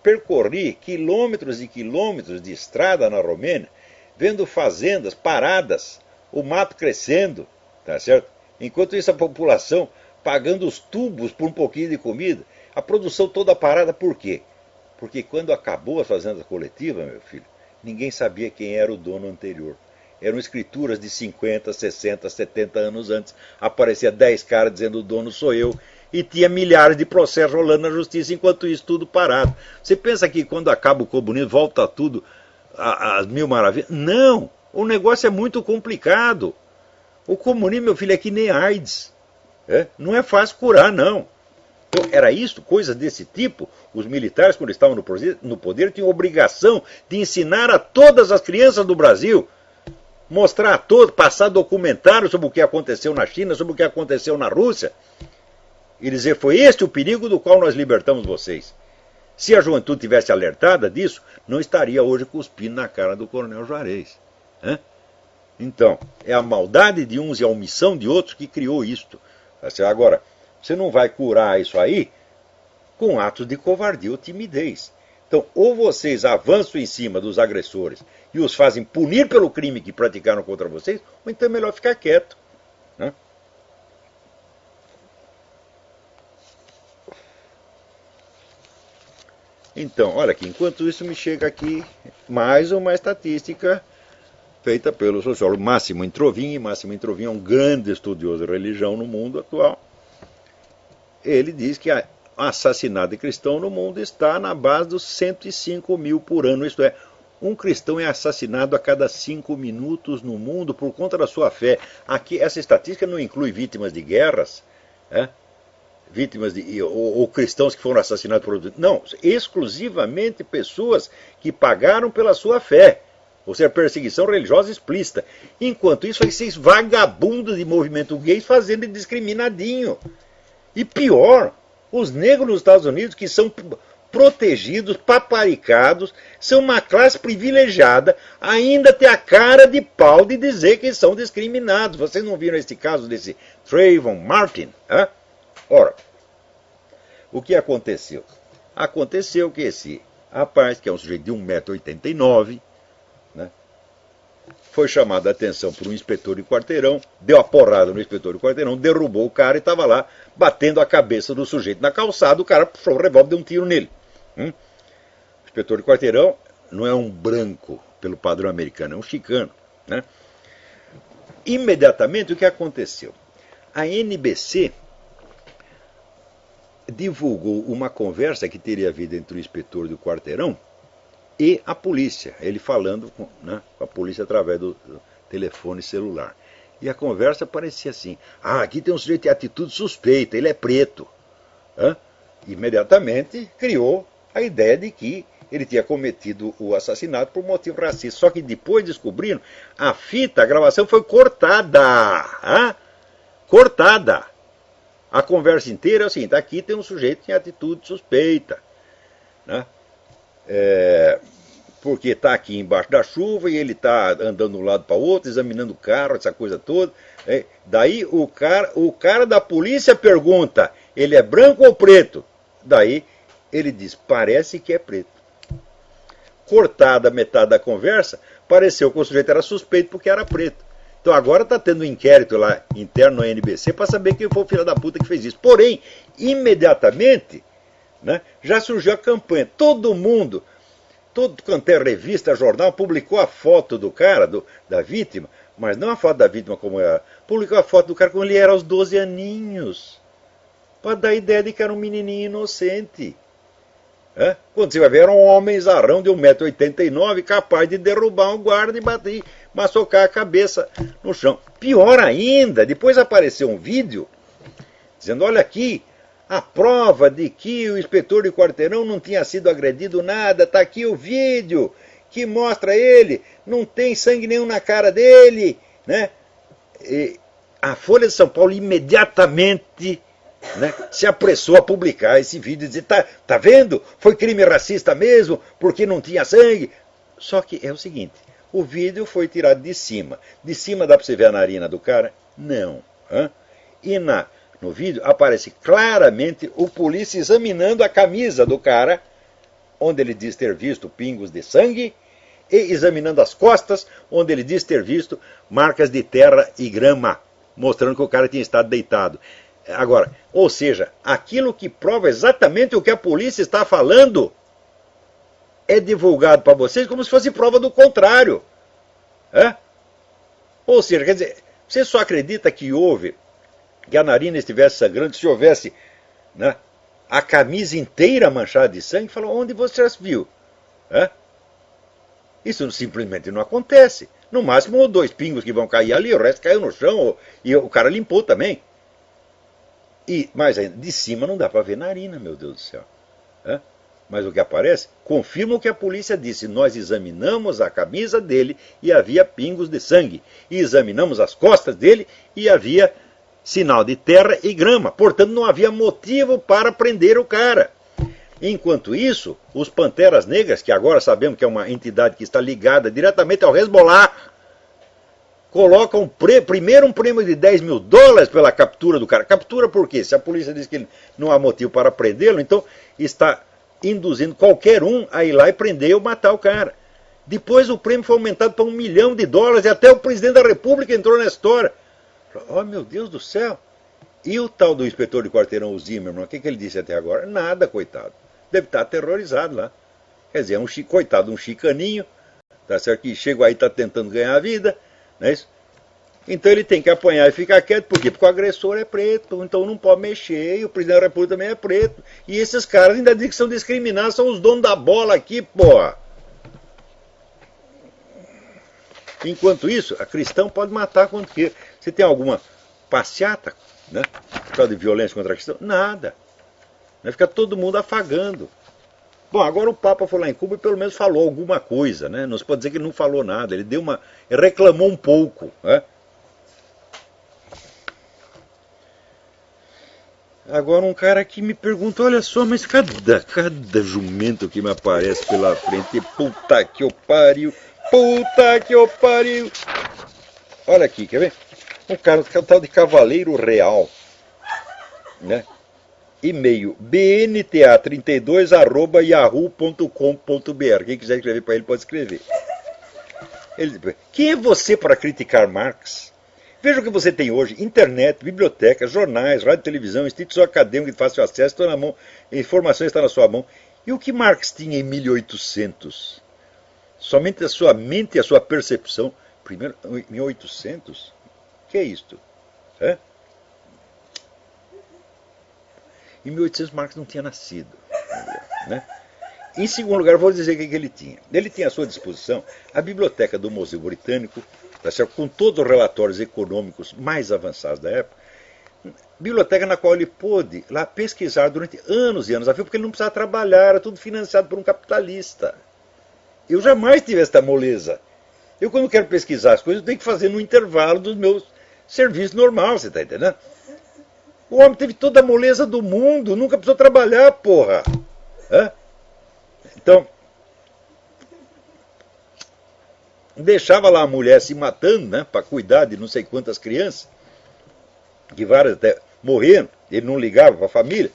percorri quilômetros e quilômetros de estrada na Romênia, vendo fazendas paradas, o mato crescendo, tá certo? Enquanto isso a população pagando os tubos por um pouquinho de comida, a produção toda parada. Por quê? Porque quando acabou as fazendas coletivas, meu filho, ninguém sabia quem era o dono anterior. Eram escrituras de 50, 60, 70 anos antes. Aparecia 10 caras dizendo o dono sou eu. E tinha milhares de processos rolando na justiça, enquanto isso tudo parado. Você pensa que quando acaba o comunismo volta tudo as mil maravilhas? Não, o negócio é muito complicado. O comunismo, meu filho, é que nem AIDS. Não é fácil curar, não. Então, era isso, coisas desse tipo. Os militares, quando estavam no poder, tinham obrigação de ensinar a todas as crianças do Brasil, mostrar a todos, passar documentário sobre o que aconteceu na China, sobre o que aconteceu na Rússia, e dizer, foi este o perigo do qual nós libertamos vocês. Se a juventude tivesse alertada disso, não estaria hoje cuspindo na cara do Coronel Juarez. Então, é a maldade de uns e a omissão de outros que criou isto. Agora, você não vai curar isso aí com atos de covardia ou timidez. Então, ou vocês avançam em cima dos agressores e os fazem punir pelo crime que praticaram contra vocês, ou então é melhor ficar quieto. Então, olha aqui, enquanto isso me chega aqui mais uma estatística feita pelo sociólogo Massimo Introvin. Massimo Introvin é um grande estudioso de religião no mundo atual. Ele diz que o assassinato de cristão no mundo está na base dos 105 mil por ano. Isto é, um cristão é assassinado a cada 5 minutos no mundo por conta da sua fé. Aqui, essa estatística não inclui vítimas de guerras, vítimas ou cristãos que foram assassinados por outros. Não, exclusivamente pessoas que pagaram pela sua fé. Ou seja, perseguição religiosa explícita. Enquanto isso, esses vagabundos de movimento gay fazendo discriminadinho. E pior, os negros nos Estados Unidos, que são protegidos, paparicados, são uma classe privilegiada, ainda tem a cara de pau de dizer que são discriminados. Vocês não viram esse caso desse Trayvon Martin? Ora, o que aconteceu? Aconteceu que esse rapaz, que é um sujeito de 1,89 m, foi chamado a atenção por um inspetor de quarteirão, deu a porrada no inspetor de quarteirão, derrubou o cara e estava lá batendo a cabeça do sujeito na calçada. O cara puxou o revólver e deu um tiro nele. O inspetor de quarteirão não é um branco pelo padrão americano, é um chicano. Imediatamente o que aconteceu? A NBC divulgou uma conversa que teria havido entre o inspetor do quarteirão e a polícia, ele falando com a polícia através do telefone celular. E a conversa parecia assim: aqui tem um sujeito de atitude suspeita, ele é preto. Imediatamente criou a ideia de que ele tinha cometido o assassinato por motivo racista. Só que depois descobriram, a gravação foi cortada. Cortada. A conversa inteira é o seguinte: aqui tem um sujeito em atitude suspeita. Porque está aqui embaixo da chuva e ele está andando de um lado para o outro, examinando o carro, essa coisa toda. Daí o cara da polícia pergunta: ele é branco ou preto? Daí ele diz: parece que é preto. Cortada a metade da conversa, pareceu que o sujeito era suspeito porque era preto. Então agora está tendo um inquérito lá interno no NBC para saber quem foi o filho da puta que fez isso. Porém, imediatamente, já surgiu a campanha. Todo mundo, todo quanto é revista, jornal, publicou a foto do cara, da vítima, mas não a foto da vítima como era. Publicou a foto do cara como ele era aos 12 aninhos. Para dar a ideia de que era um menininho inocente. Quando você vai ver, era um homem zarrão de 1,89 m, capaz de derrubar um guarda e bater, maçocar a cabeça no chão. Pior ainda, depois apareceu um vídeo dizendo: olha aqui, a prova de que o inspetor de quarteirão não tinha sido agredido nada, está aqui o vídeo que mostra ele, não tem sangue nenhum na cara dele. E a Folha de São Paulo imediatamente se apressou a publicar esse vídeo e dizer: tá vendo? Foi crime racista mesmo, porque não tinha sangue. Só que é o seguinte: o vídeo foi tirado de cima. De cima dá para você ver a narina do cara? Não. E no vídeo aparece claramente o polícia examinando a camisa do cara, onde ele diz ter visto pingos de sangue, e examinando as costas, onde ele diz ter visto marcas de terra e grama, mostrando que o cara tinha estado deitado. Agora, ou seja, aquilo que prova exatamente o que a polícia está falando é divulgado para vocês como se fosse prova do contrário. Ou seja, quer dizer, você só acredita que a narina estivesse sangrando se houvesse a camisa inteira manchada de sangue? Fala: onde você as viu? Isso simplesmente não acontece. No máximo 2 pingos que vão cair ali, o resto caiu no chão e o cara limpou também. Mas ainda, de cima não dá para ver narina, meu Deus do céu. Mas o que aparece confirma o que a polícia disse: nós examinamos a camisa dele e havia pingos de sangue. E examinamos as costas dele e havia sinal de terra e grama. Portanto, não havia motivo para prender o cara. Enquanto isso, os Panteras Negras, que agora sabemos que é uma entidade que está ligada diretamente ao Hezbollah, colocam primeiro um prêmio de $10 mil pela captura do cara. Captura por quê? Se a polícia diz que não há motivo para prendê-lo, então está induzindo qualquer um a ir lá e prender ou matar o cara. Depois o prêmio foi aumentado para $1 milhão e até o presidente da República entrou na história. Oh, meu Deus do céu! E o tal do inspetor de quarteirão, o Zimmermann, o que ele disse até agora? Nada, coitado. Deve estar aterrorizado lá. Quer dizer, coitado, um chicaninho, tá certo? Que chega aí e está tentando ganhar a vida. Não é isso? Então ele tem que apanhar e ficar quieto. Por quê? Porque o agressor é preto, então não pode mexer, e o presidente da República também é preto. E esses caras ainda dizem que são discriminados, são os donos da bola aqui, porra. Enquanto isso, a cristão pode matar quando quer. Você tem alguma passeata, por causa de violência contra a cristão? Nada. Fica todo mundo afagando. Bom, agora o Papa foi lá em Cuba e pelo menos falou alguma coisa, Não se pode dizer que ele não falou nada, ele reclamou um pouco, Agora um cara aqui me pergunta: olha só, mas cada jumento que me aparece pela frente, puta que eu pariu, Olha aqui, quer ver? Um cara que é o tal de Cavaleiro Real, E-mail bnta32@yahoo.com.br. Quem quiser escrever para ele pode escrever. Quem é você para criticar Marx? Veja o que você tem hoje: internet, bibliotecas, jornais, rádio e televisão, institutos acadêmicos de fácil acesso, estão na mão, a informação está na sua mão. E o que Marx tinha em 1800? Somente a sua mente e a sua percepção. Primeiro, em 1800? O que é isto? Em 1800 Marx não tinha nascido. Né? Em segundo lugar, vou dizer o que ele tinha. Ele tinha à sua disposição a biblioteca do Museu Britânico, tá certo? Com todos os relatórios econômicos mais avançados da época, biblioteca na qual ele pôde lá pesquisar durante anos e anos a fio, porque ele não precisava trabalhar, era tudo financiado por um capitalista. Eu jamais tive esta moleza. Eu, quando quero pesquisar as coisas, eu tenho que fazer no intervalo dos meus serviços normais, você está entendendo? O homem teve toda a moleza do mundo, nunca precisou trabalhar, porra. Hã? Então, deixava lá a mulher se matando, né, para cuidar de não sei quantas crianças, que várias até morreram, ele não ligava para a família,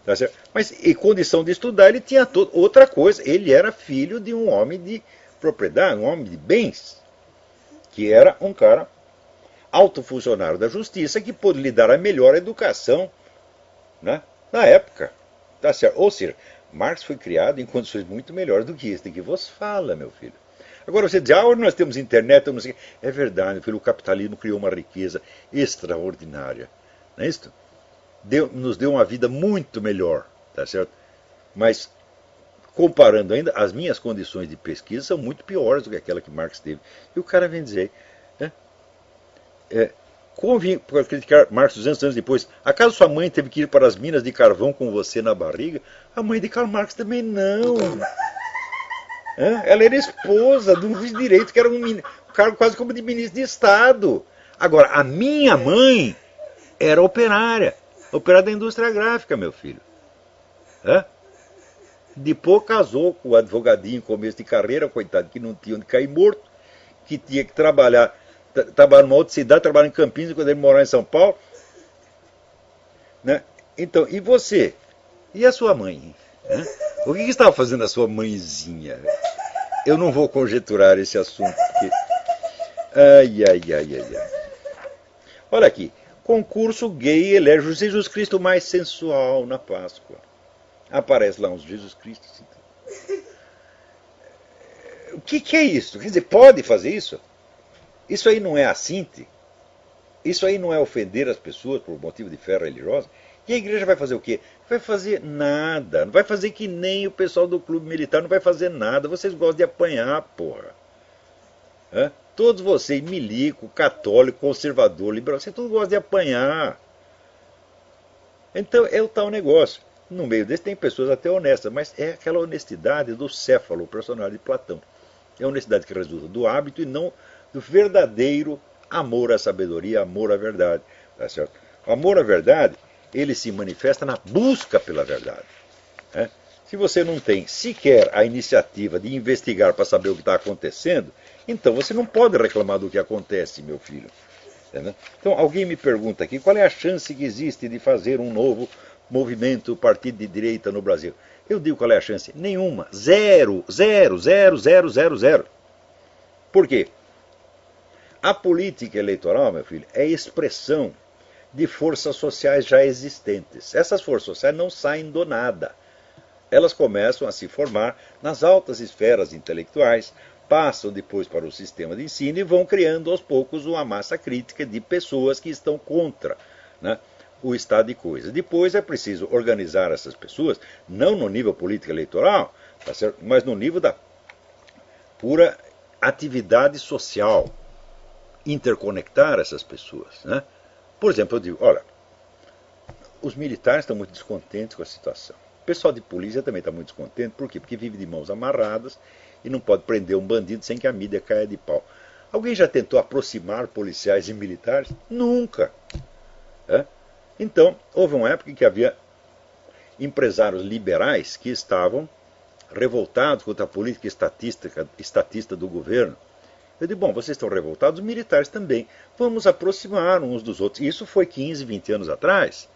tá certo? Mas em condição de estudar, ele tinha outra coisa, ele era filho de um homem de propriedade, um homem de bens, que era um cara alto funcionário da justiça que pôde lhe dar a melhor educação, né, na época, tá certo? Ou seja, Marx foi criado em condições muito melhores do que este que vos fala, meu filho. Agora você diz, hoje nós temos internet, eu não sei. É verdade, meu filho, o capitalismo criou uma riqueza extraordinária. Não é isso? Nos deu uma vida muito melhor, tá certo? Mas, comparando ainda, as minhas condições de pesquisa são muito piores do que aquela que Marx teve. E o cara vem dizer, né? Convém para criticar Marx 200 anos depois. Acaso sua mãe teve que ir para as minas de carvão com você na barriga? A mãe de Karl Marx também não. Ela era esposa de um juiz de direito que era um cargo quase como de ministro de Estado. Agora, a minha mãe era operária da indústria gráfica, meu filho. Depois casou com o advogadinho em começo de carreira, coitado, que não tinha onde cair morto, que tinha que trabalhar numa outra cidade, trabalhar em Campinas, quando ele morava em São Paulo. Né? Então, e você? E a sua mãe? Né? O que estava fazendo a sua mãezinha? Eu não vou conjecturar esse assunto, porque... Ai. Olha aqui. Concurso gay elege Jesus Cristo mais sensual na Páscoa. Aparece lá uns Jesus Cristo. O que é isso? Quer dizer, pode fazer isso? Isso aí não é assinte? Isso aí não é ofender as pessoas por motivo de fé religiosa? E a igreja vai fazer o quê? Não vai fazer nada. Não vai fazer que nem o pessoal do clube militar, não vai fazer nada. Vocês gostam de apanhar, porra. Todos vocês, milico, católico, conservador, liberal, vocês todos gostam de apanhar. Então é o tal negócio. No meio desse tem pessoas até honestas, mas é aquela honestidade do Céfalo, o personagem de Platão. É a honestidade que resulta do hábito e não do verdadeiro amor à sabedoria, amor à verdade. Tá certo? O amor à verdade, ele se manifesta na busca pela verdade. Se você não tem sequer a iniciativa de investigar para saber o que está acontecendo, então você não pode reclamar do que acontece, meu filho. Entendeu? Então alguém me pergunta aqui, qual é a chance que existe de fazer um novo movimento, partido de direita no Brasil? Eu digo qual é a chance. Nenhuma. Zero. Por quê? A política eleitoral, meu filho, é expressão de forças sociais já existentes. Essas forças sociais não saem do nada. Elas começam a se formar nas altas esferas intelectuais, passam depois para o sistema de ensino e vão criando aos poucos uma massa crítica de pessoas que estão contra, né, o estado de coisas. Depois é preciso organizar essas pessoas, não no nível político eleitoral, tá certo? Mas no nível da pura atividade social, interconectar essas pessoas. Né? Por exemplo, eu digo, olha, os militares estão muito descontentes com a situação. O pessoal de polícia também está muito descontente. Por quê? Porque vive de mãos amarradas e não pode prender um bandido sem que a mídia caia de pau. Alguém já tentou aproximar policiais e militares? Nunca. Então, houve uma época em que havia empresários liberais que estavam revoltados contra a política estatista do governo. Eu digo, bom, vocês estão revoltados, os militares também. Vamos aproximar uns dos outros. Isso foi 15, 20 anos atrás.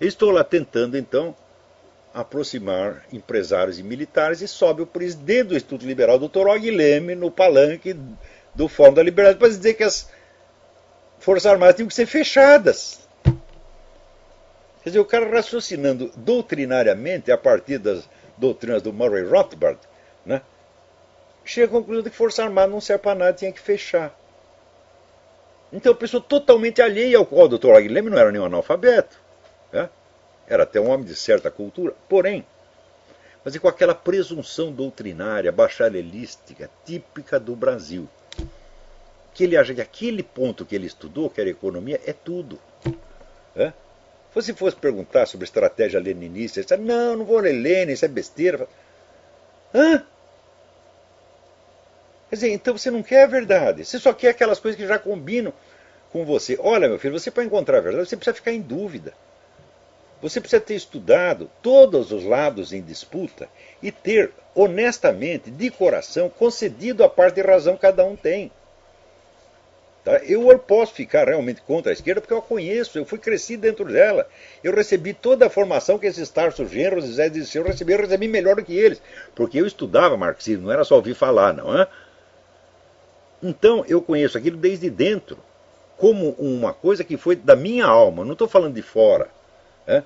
Eu estou lá tentando, então, aproximar empresários e militares e sobe o presidente do Instituto Liberal, Dr. Og Leme, no palanque do Fórum da Liberdade, para dizer que as Forças Armadas tinham que ser fechadas. Quer dizer, o cara raciocinando doutrinariamente, a partir das doutrinas do Murray Rothbard, né, chega à conclusão de que Força Armada não serve para nada, tinha que fechar. Então, a pessoa totalmente alheia ao qual o Dr. Og Leme não era nenhum analfabeto. era até um homem de certa cultura, porém, mas com aquela presunção doutrinária, bacharelística, típica do Brasil. Que ele acha que aquele ponto que ele estudou, que era economia, é tudo. É? Se você fosse perguntar sobre estratégia leninista, ele disse, não vou ler Lenin, isso é besteira. Hã? Quer dizer, então você não quer a verdade, você só quer aquelas coisas que já combinam com você. Olha, meu filho, você para encontrar a verdade, você precisa ficar em dúvida. Você precisa ter estudado todos os lados em disputa e ter, honestamente, de coração, concedido a parte de razão que cada um tem. Tá? Eu posso ficar realmente contra a esquerda porque eu a conheço, eu fui crescido dentro dela. Eu recebi toda a formação que esses Tarsos Genros e Zé Dirceu receberam, eu recebi melhor do que eles. Porque eu estudava marxismo, não era só ouvir falar, não é? Então eu conheço aquilo desde dentro, como uma coisa que foi da minha alma, não estou falando de fora. É?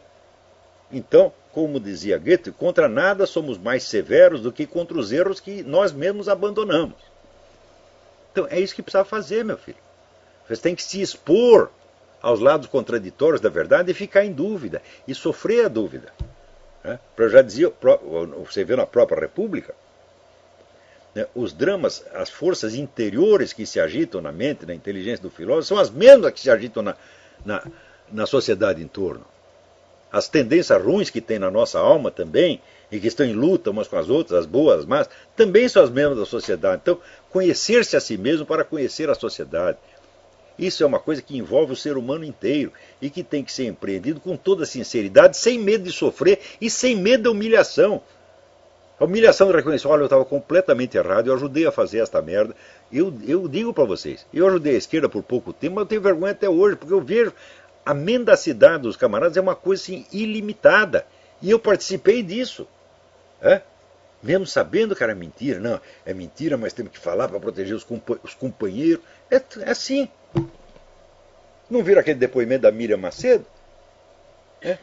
Então, como dizia Goethe, contra nada somos mais severos do que contra os erros que nós mesmos abandonamos. Então é isso que precisa fazer, meu filho. Você tem que se expor aos lados contraditórios da verdade e ficar em dúvida, e sofrer a dúvida. Eu já dizia, você vê na própria República, os dramas, as forças interiores que se agitam na mente, na inteligência do filósofo, são as mesmas que se agitam na sociedade em torno. As tendências ruins que tem na nossa alma também, e que estão em luta umas com as outras, as boas, as más, também são as mesmas da sociedade. Então, conhecer-se a si mesmo para conhecer a sociedade. Isso é uma coisa que envolve o ser humano inteiro e que tem que ser empreendido com toda sinceridade, sem medo de sofrer e sem medo da humilhação. A humilhação de reconhecer, olha, eu estava completamente errado, eu ajudei a fazer esta merda. Eu digo para vocês, eu ajudei a esquerda por pouco tempo, mas eu tenho vergonha até hoje, porque eu vejo a mendacidade dos camaradas é uma coisa assim, ilimitada. E eu participei disso. Mesmo sabendo que era mentira. Não, é mentira, mas temos que falar para proteger os companheiros. É assim. Não viram aquele depoimento da Miriam Macedo? Que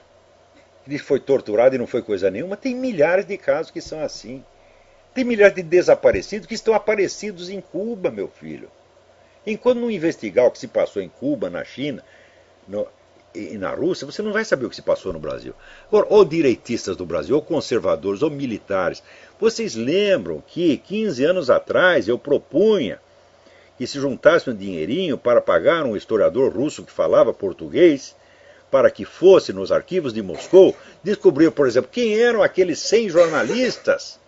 disse que foi torturado e não foi coisa nenhuma. Tem milhares de casos que são assim. Tem milhares de desaparecidos que estão aparecidos em Cuba, meu filho. Enquanto não investigar o que se passou em Cuba, na China e na Rússia, você não vai saber o que se passou no Brasil. Agora, ou direitistas do Brasil, ou conservadores, ou militares. Vocês lembram que 15 anos atrás eu propunha que se juntasse um dinheirinho para pagar um historiador russo que falava português, para que fosse nos arquivos de Moscou, descobrir, por exemplo, quem eram aqueles 100 jornalistas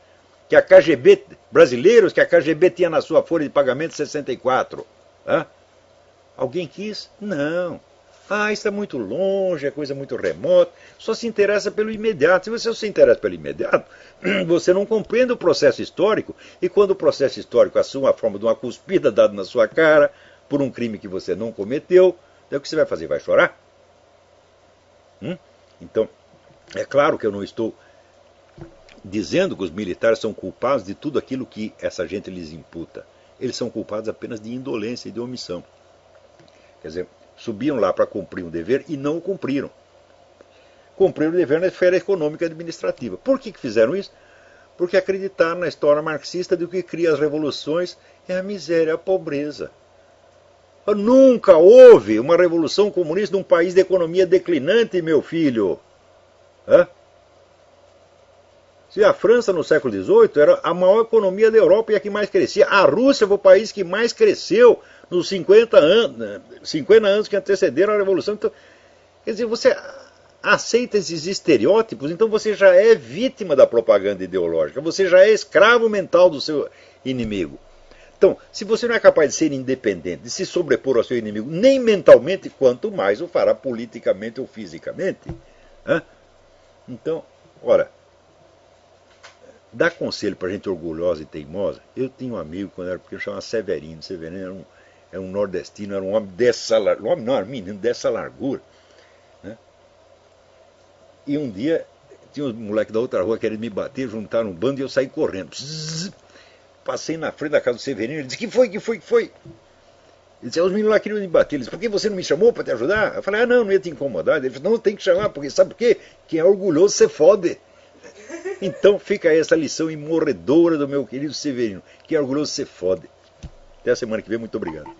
que a KGB, brasileiros, que a KGB tinha na sua folha de pagamento em 64. Alguém quis? Não. Isso é muito longe, é coisa muito remota. Só se interessa pelo imediato. Se você se interessa pelo imediato, você não compreende o processo histórico. E quando o processo histórico assume a forma de uma cuspida dada na sua cara por um crime que você não cometeu, então o que você vai fazer? Vai chorar? Então, é claro que eu não estou dizendo que os militares são culpados de tudo aquilo que essa gente lhes imputa. Eles são culpados apenas de indolência e de omissão. Quer dizer, subiam lá para cumprir um dever e não o cumpriram. Cumpriram o dever na esfera econômica e administrativa. Por que fizeram isso? Porque acreditaram na história marxista de que o que cria as revoluções é a miséria, a pobreza. Nunca houve uma revolução comunista num país de economia declinante, meu filho. Se a França no século XVIII era a maior economia da Europa e a que mais crescia, a Rússia foi o país que mais cresceu nos 50 anos que antecederam a Revolução. Então, quer dizer, você aceita esses estereótipos, então você já é vítima da propaganda ideológica, você já é escravo mental do seu inimigo. Então, se você não é capaz de ser independente, de se sobrepor ao seu inimigo, nem mentalmente, quanto mais o fará politicamente ou fisicamente. Então, ora, dá conselho para gente orgulhosa e teimosa. Eu tinha um amigo quando era pequeno, chamava Severino. Severino era um nordestino, era um homem dessa largura. Não, era um menino dessa largura. E um dia, tinha um moleque da outra rua querendo me bater, juntaram um bando e eu saí correndo. Passei na frente da casa do Severino, ele disse, que foi? Ele disse, os meninos lá queriam me bater. Ele disse, por que você não me chamou para te ajudar? Eu falei, não ia te incomodar. Ele disse, não, tem que chamar, porque sabe por quê? Quem é orgulhoso se fode. Então fica essa lição imorredora do meu querido Severino. Quem é orgulhoso se fode. Até a semana que vem, muito obrigado.